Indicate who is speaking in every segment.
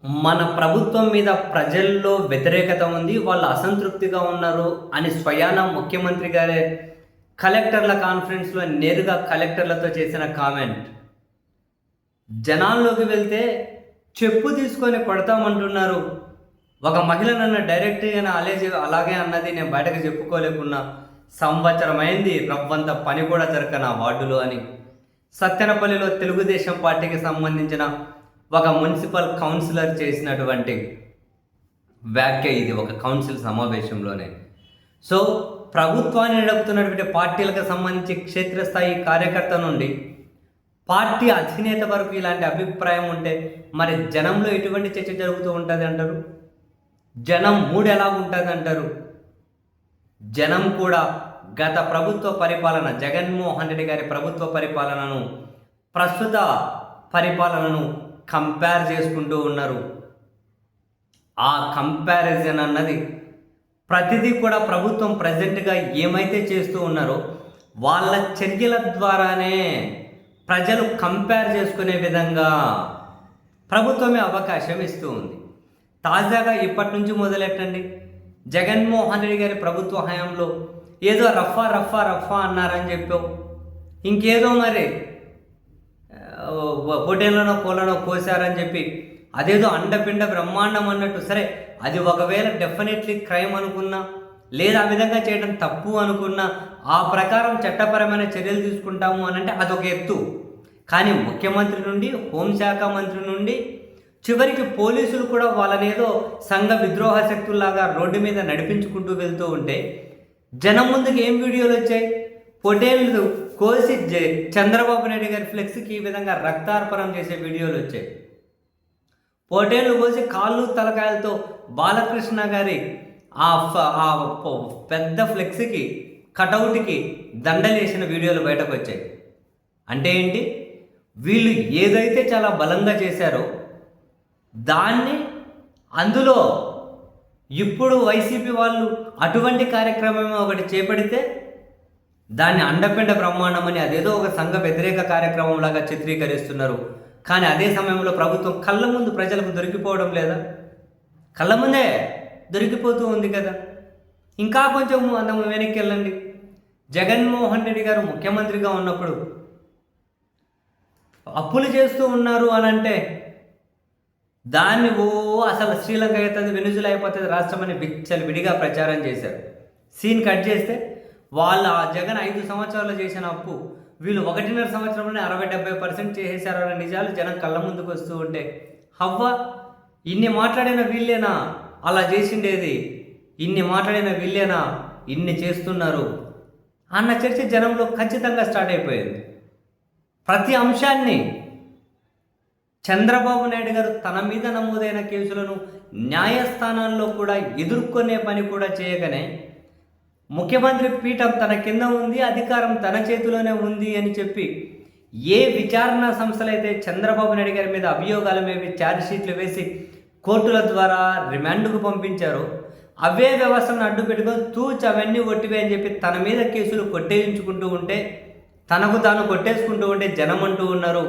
Speaker 1: మన ప్రభుత్వం మీద ప్రజల్లో వ్యతిరేకత ఉంది. వాళ్ళు అసంతృప్తిగా ఉన్నారు అని స్వయాన ముఖ్యమంత్రి గారే కలెక్టర్ల కాన్ఫరెన్స్‌లో నేరుగా కలెక్టర్లతో చేసిన కామెంట్. జనాల్లోకి వెళ్తే చెప్పు తీసుకొని కొడతామంటున్నారు. ఒక మహిళ నన్ను డైరెక్ట్‌గానే అలాగే అన్నది నేను బయటకు చెప్పుకోలేకున్నా. సంవత్సరమైంది రవ్వంత పని కూడా జరగక నా వార్డులో అని. సత్తెనపల్లిలో తెలుగుదేశం పార్టీకి సంబంధించిన ఒక మున్సిపల్ కౌన్సిలర్ చేసినటువంటి వ్యాఖ్య ఇది ఒక కౌన్సిల్ సమావేశంలోనే. సో ప్రభుత్వాన్ని నడుపుతున్నటువంటి పార్టీలకు సంబంధించి క్షేత్రస్థాయి కార్యకర్త నుండి పార్టీ అధినేత వరకు ఇలాంటి అభిప్రాయం ఉంటే మరి జనంలో ఎటువంటి చర్చ జరుగుతూ ఉంటుంది అంటారు? జనం మూడు ఎలా ఉంటుంది అంటారు? జనం కూడా గత ప్రభుత్వ పరిపాలన జగన్మోహన్ రెడ్డి గారి ప్రభుత్వ పరిపాలనను ప్రస్తుత పరిపాలనను కంపేర్ చేసుకుంటూ ఉన్నారు. ఆ కంపారిజన్ అన్నది ప్రతిదీ కూడా ప్రభుత్వం ప్రజెంట్గా ఏమైతే చేస్తూ ఉన్నారో వాళ్ళ చర్యల ద్వారానే ప్రజలు కంపేర్ చేసుకునే విధంగా ప్రభుత్వమే అవకాశం ఇస్తూ ఉంది. తాజాగా ఇప్పటి నుంచి మొదలెట్టండి. జగన్మోహన్ రెడ్డి గారి ప్రభుత్వ హయాంలో ఏదో రఫా రఫా రఫా అన్నారని చెప్పావు, ఇంకేదో మరి పొటేళ్లనో కోళ్ళనో కోసారని చెప్పి అదేదో అండపిండ బ్రహ్మాండం అన్నట్టు. సరే, అది ఒకవేళ డెఫినెట్లీ క్రైమ్ అనుకున్నా లేదా ఆ విధంగా చేయడం తప్పు అనుకున్నా ఆ ప్రకారం చట్టపరమైన చర్యలు తీసుకుంటాము అని అంటే అదొక ఎత్తు. కానీ ముఖ్యమంత్రి నుండి హోంశాఖ మంత్రి నుండి చివరికి పోలీసులు కూడా వాళ్ళనేదో సంఘ విద్రోహ శక్తుల్లాగా రోడ్డు మీద నడిపించుకుంటూ వెళ్తూ ఉంటే జనం ముందుకు ఏం వీడియోలు వచ్చాయి? పొటేళ్ళు కోసి చంద్రబాబు నాయుడు గారి ఫ్లెక్స్కి ఈ విధంగా రక్తార్పణం చేసే వీడియోలు వచ్చాయి. పొటేళ్ళు కోసి కాళ్ళు తలకాయలతో బాలకృష్ణ గారి ఆ పెద్ద ఫ్లెక్స్కి కటౌట్కి దండలేసిన వీడియోలు బయటకు వచ్చాయి. అంటే ఏంటి? వీళ్ళు ఏదైతే చాలా బలంగా చేశారో దాన్ని అందులో ఇప్పుడు వైసీపీ వాళ్ళు అటువంటి కార్యక్రమం ఒకటి చేపడితే దాన్ని అండపిండ బ్రహ్మాండం అని అదేదో ఒక సంఘ వ్యతిరేక కార్యక్రమం లాగా చిత్రీకరిస్తున్నారు. కానీ అదే సమయంలో ప్రభుత్వం కళ్ళ ముందు ప్రజలకు దొరికిపోవడం లేదా? కళ్ళ ముందే దొరికిపోతూ ఉంది కదా. ఇంకా కొంచెం అందం వెనక్కి వెళ్ళండి. జగన్మోహన్ రెడ్డి గారు ముఖ్యమంత్రిగా ఉన్నప్పుడు అప్పులు చేస్తూ ఉన్నారు అని అంటే దాన్ని అసలు శ్రీలంక అవుతుంది, వెనుజులా అయిపోతుంది రాష్ట్రం అని విడిగా ప్రచారం చేశారు. సీన్ కట్ చేస్తే వాళ్ళ జగన్ 5 సంవత్సరాలు చేసిన అప్పు వీళ్ళు 1.5 సంవత్సరంలోనే 60-70% చేసేశారు అనే నిజాలు జనం కళ్ళ ముందుకు వస్తూ ఉంటే హవ్వ ఇన్ని మాట్లాడిన వీళ్ళేనా అలా చేసిండేది? ఇన్ని మాట్లాడిన వీళ్ళేనా ఇన్ని చేస్తున్నారు అన్న చర్చ జనంలో ఖచ్చితంగా స్టార్ట్ అయిపోయింది. ప్రతి అంశాన్ని చంద్రబాబు నాయుడు గారు తన మీద నమోదైన కేసులను న్యాయస్థానాల్లో కూడా ఎదుర్కొనే పని కూడా చేయగానే ముఖ్యమంత్రి పీఠం తన కింద ఉంది, అధికారం తన చేతిలోనే ఉంది అని చెప్పి ఏ విచారణ సంస్థలైతే చంద్రబాబు నాయుడు గారి మీద అభియోగాల మీద ఛార్జ్షీట్లు వేసి కోర్టుల ద్వారా రిమాండ్కు పంపించారో అవే వ్యవస్థను అడ్డు పెట్టుకొని అవన్నీ ఒట్టివే అని చెప్పి తన మీద కేసులు కొట్టేయించుకుంటూ ఉంటే తనకు తాను కొట్టేసుకుంటూ ఉంటే జనం అంటూ ఉన్నారు,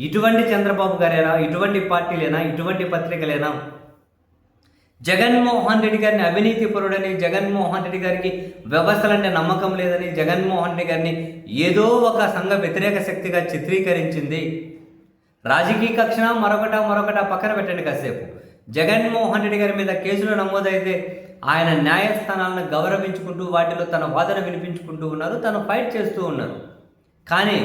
Speaker 1: ఇటువంటి చంద్రబాబు గారేనా, ఇటువంటి పార్టీలేనా, ఇటువంటి పత్రికలేనా? జగన్మోహన్ రెడ్డి గారిని అవినీతి పరుడని, జగన్మోహన్ రెడ్డి గారికి వ్యవస్థలంటే నమ్మకం లేదని, జగన్మోహన్ రెడ్డి గారిని ఏదో ఒక సంఘ వ్యతిరేక శక్తిగా చిత్రీకరించింది. రాజకీయ కక్షణ మరొకట పక్కన పెట్టండి కాసేపు. జగన్మోహన్ రెడ్డి గారి మీద కేసులు నమోదైతే ఆయన న్యాయస్థానాలను గౌరవించుకుంటూ వాటిలో తన వాదన వినిపించుకుంటూ ఉన్నారు, తను ఫైట్ చేస్తూ ఉన్నారు. కానీ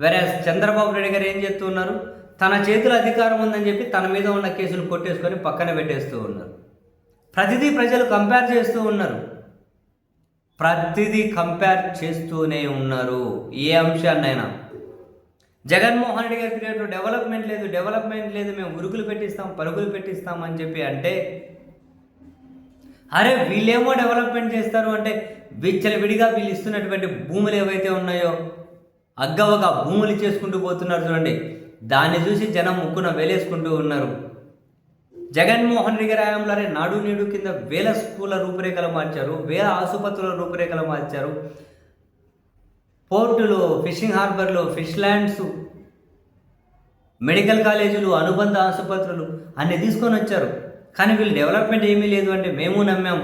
Speaker 1: వేరే చంద్రబాబు నాయుడు గారు ఏం చేస్తూ ఉన్నారు? తన చేతిలో అధికారం ఉందని చెప్పి తన మీద ఉన్న కేసులు కొట్టేసుకొని పక్కన పెట్టేస్తూ ఉన్నారు. ప్రతిదీ ప్రజలు కంపేర్ చేస్తూ ఉన్నారు. ప్రతిదీ కంపేర్ చేస్తూనే ఉన్నారు. ఏ అంశాన్నైనా జగన్మోహన్ రెడ్డి గారి పీరియడ్లో డెవలప్మెంట్ లేదు, మేము ఉరుకులు పెట్టిస్తాం, పరుగులు పెట్టిస్తాం అని చెప్పి అంటే అరే వీళ్ళేమో డెవలప్మెంట్ చేస్తారు అంటే విడిగా వీళ్ళు ఇస్తున్నటువంటి భూములు ఏవైతే ఉన్నాయో అగ్గవగా భూములు చేసుకుంటూ పోతున్నారు చూడండి. దాన్ని చూసి జనం ముక్కున వేలేసుకుంటూ ఉన్నారు. జగన్మోహన్ రెడ్డి గారి హయాంలోనే నాడు నేడు కింద వేల స్కూళ్ళ రూపురేఖలు మార్చారు, వేల ఆసుపత్రుల రూపురేఖలు మార్చారు, పోర్టులు, ఫిషింగ్ హార్బర్లు, ఫిష్ ల్యాండ్స్, మెడికల్ కాలేజీలు, అనుబంధ ఆసుపత్రులు అన్ని తీసుకొని వచ్చారు. కానీ వీళ్ళు డెవలప్మెంట్ ఏమీ లేదు అంటే మేము నమ్మాం.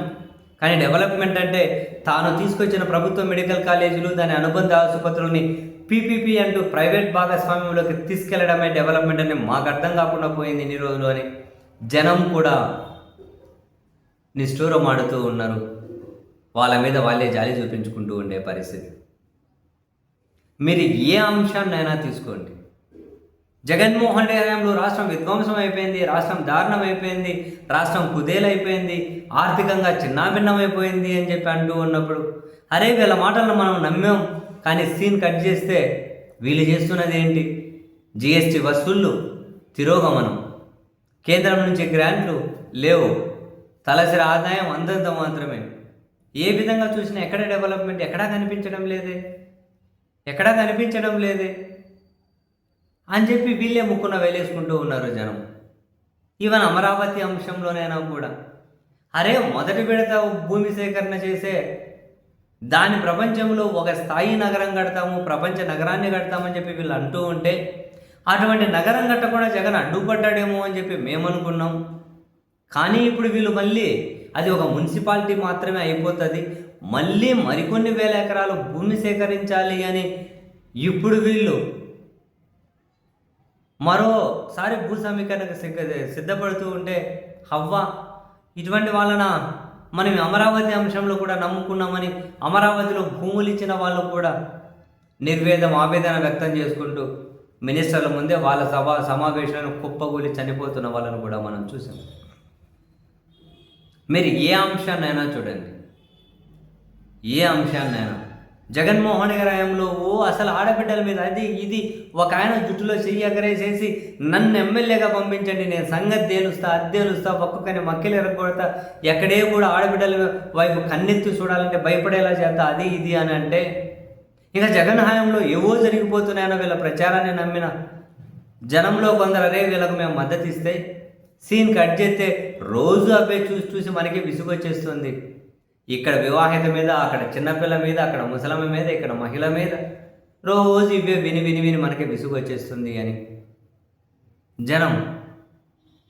Speaker 1: కానీ డెవలప్మెంట్ అంటే తాను తీసుకొచ్చిన ప్రభుత్వ మెడికల్ కాలేజీలు, దాని అనుబంధ ఆసుపత్రులని పీపీపీ అంటూ ప్రైవేట్ భాగస్వామ్యంలోకి తీసుకెళ్లడమే డెవలప్మెంట్ అని మాకు అర్థం కాకుండా పోయింది ఇన్ని రోజులు అని జనం కూడా నిష్ఠూరం ఆడుతూ ఉన్నారు. వాళ్ళ మీద వాళ్ళే జాలి చూపించుకుంటూ ఉండే పరిస్థితి. మీరు ఏ అంశాన్నైనా తీసుకోండి, జగన్మోహన్ రెడ్డి హయాంలో రాష్ట్రం విధ్వంసం అయిపోయింది, రాష్ట్రం దారుణం అయిపోయింది, రాష్ట్రం కుదేలైపోయింది, ఆర్థికంగా చిన్నాభిన్నమైపోయింది అని చెప్పి అంటూ ఉన్నప్పుడు అరే వీళ్ళ మాటలను మనం నమ్మాం. కానీ సీన్ కట్ చేస్తే వీళ్ళు చేస్తున్నది ఏంటి? జిఎస్టీ వసూళ్ళు తిరోగమనం, కేంద్రం నుంచి గ్రాంట్లు లేవు, తలసరి ఆదాయం అంతంత మాత్రమే. ఏ విధంగా చూసినా ఎక్కడ డెవలప్మెంట్ ఎక్కడా కనిపించడం లేదే అని చెప్పి వీళ్ళే ముక్కున వేలేసుకుంటూ ఉన్నారు జనం. ఈవెన్ అమరావతి అంశంలోనైనా కూడా అరే మొదటి విడత భూమి సేకరణ చేసే దాని ప్రపంచంలో ఒక స్థాయి నగరం కడతాము, ప్రపంచ నగరాన్ని కడతామని చెప్పి వీళ్ళు అంటూ ఉంటే అటువంటి నగరం కట్టకుండా జగన్ అడ్డుపడ్డాడేమో అని చెప్పి మేము అనుకున్నాం. కానీ ఇప్పుడు వీళ్ళు మళ్ళీ అది ఒక మున్సిపాలిటీ మాత్రమే అయిపోతుంది, మళ్ళీ మరికొన్ని వేల ఎకరాలు భూమి సేకరించాలి అని ఇప్పుడు వీళ్ళు మరోసారి భూ సమీకరణకు సిద్ధపడుతూ ఉంటే హవ్వ ఇటువంటి వాళ్ళన మనం అమరావతి అంశంలో కూడా నమ్ముకున్నామని అమరావతిలో భూములు ఇచ్చిన వాళ్ళు కూడా ఆవేదన వ్యక్తం చేసుకుంటూ మినిస్టర్ల ముందే వాళ్ళ సమావేశాలను కుప్పగూలి చనిపోతున్న వాళ్ళను కూడా మనం చూసాం. మీరు ఏ అంశాన్నైనా చూడండి, ఏ అంశాన్నైనా జగన్మోహన్ గారి హయాంలో అసలు ఆడబిడ్డల మీద అది ఇది ఒక ఆయన జుట్టులో చెయ్యి ఎగరేసేసి నన్ను ఎమ్మెల్యేగా పంపించండి, నేను సంగతి తేలుస్తా ఒక్కొక్కని మక్కిలు ఎరగొడతా, ఎక్కడే కూడా ఆడబిడ్డల వైపు కన్నెత్తి చూడాలంటే భయపడేలా చేస్తా, అది ఇది అని అంటే ఇక జగన్ హయాంలో ఏవో జరిగిపోతున్నాయనో వీళ్ళ ప్రచారాన్ని నమ్మిన జనంలో కొందరే వీళ్ళకు మేము మద్దతు ఇస్తే సీన్ కట్ చేస్తే రోజు అవే చూసి మనకి విసుగొచ్చేస్తుంది. ఇక్కడ వివాహిత మీద, అక్కడ చిన్నపిల్ల మీద, అక్కడ ముసలమ్మ మీద, ఇక్కడ మహిళ మీద రోజు ఇవే విని మనకి విసుగు వచ్చేస్తుంది అని జనం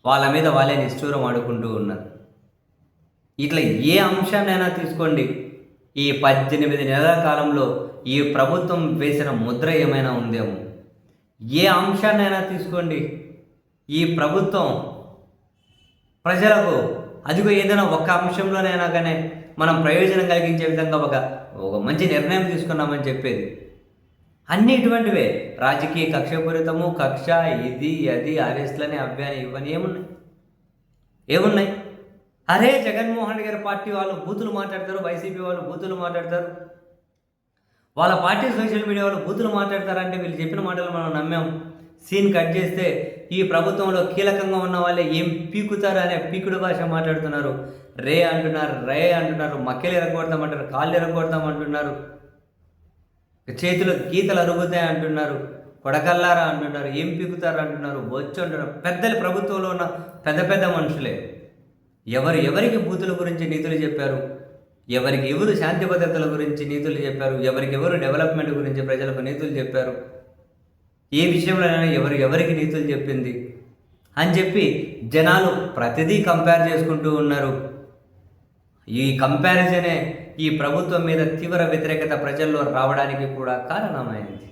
Speaker 1: వాళ్ళ మీద వాళ్ళే నిష్ఠూరం ఆడుకుంటూ ఉన్నారు. ఇట్లా ఏ అంశాన్నైనా తీసుకోండి, ఈ 18 నెలల కాలంలో ఈ ప్రభుత్వం వేసిన ముద్ర ఏమైనా ఉందేమో. ఏ అంశాన్నైనా తీసుకోండి, ఈ ప్రభుత్వం ప్రజలకు అదిగో ఏదైనా ఒక్క అంశంలోనైనా కానీ మనం ప్రయోజనం కలిగించే విధంగా ఒక మంచి నిర్ణయం తీసుకున్నామని చెప్పేది. అన్నీ ఇటువంటివే రాజకీయ కక్షపూరితము, కక్ష, ఇది అది అరెస్ట్లని అభ్యాని ఇవన్నీ ఏమున్నాయి? అరే జగన్మోహన్ గారి పార్టీ వాళ్ళు బూతులు మాట్లాడతారు, వైసీపీ వాళ్ళు బూతులు మాట్లాడతారు, వాళ్ళ పార్టీ సోషల్ మీడియా వాళ్ళు బూతులు మాట్లాడతారంటే వీళ్ళు చెప్పిన మాటలు మనం నమ్మాం. సీన్ కట్ చేస్తే ఈ ప్రభుత్వంలో కీలకంగా ఉన్న వాళ్ళే ఏం పీకుతారు అనే పీకుడు భాష మాట్లాడుతున్నారు. రే అంటున్నారు, మక్కెలు ఎరగొడతామంటారు, కాళ్ళు ఎరగొడతామంటున్నారు, చేతులు గీతలు అరుగుతాయి అంటున్నారు, కొడకల్లారా అంటున్నారు, ఏం పీకుతారు అంటున్నారు, బొచ్చు అంటున్నారు. పెద్దలు ప్రభుత్వంలో ఉన్న పెద్ద మనుషులే ఎవరికి బూతుల గురించి నీతులు చెప్పారు, ఎవరు శాంతి భద్రతల గురించి నీతులు చెప్పారు, ఎవరు డెవలప్మెంట్ గురించి ప్రజలకు నీతులు చెప్పారు, ఏ విషయంలోనైనా ఎవరికి నీతులు చెప్పింది అని చెప్పి జనాలు ప్రతిదీ కంపేర్ చేసుకుంటూ ఉన్నారు. ఈ కంపారిజనే ఈ ప్రభుత్వం మీద తీవ్ర వ్యతిరేకత ప్రజల్లో రావడానికి కూడా కారణమైంది.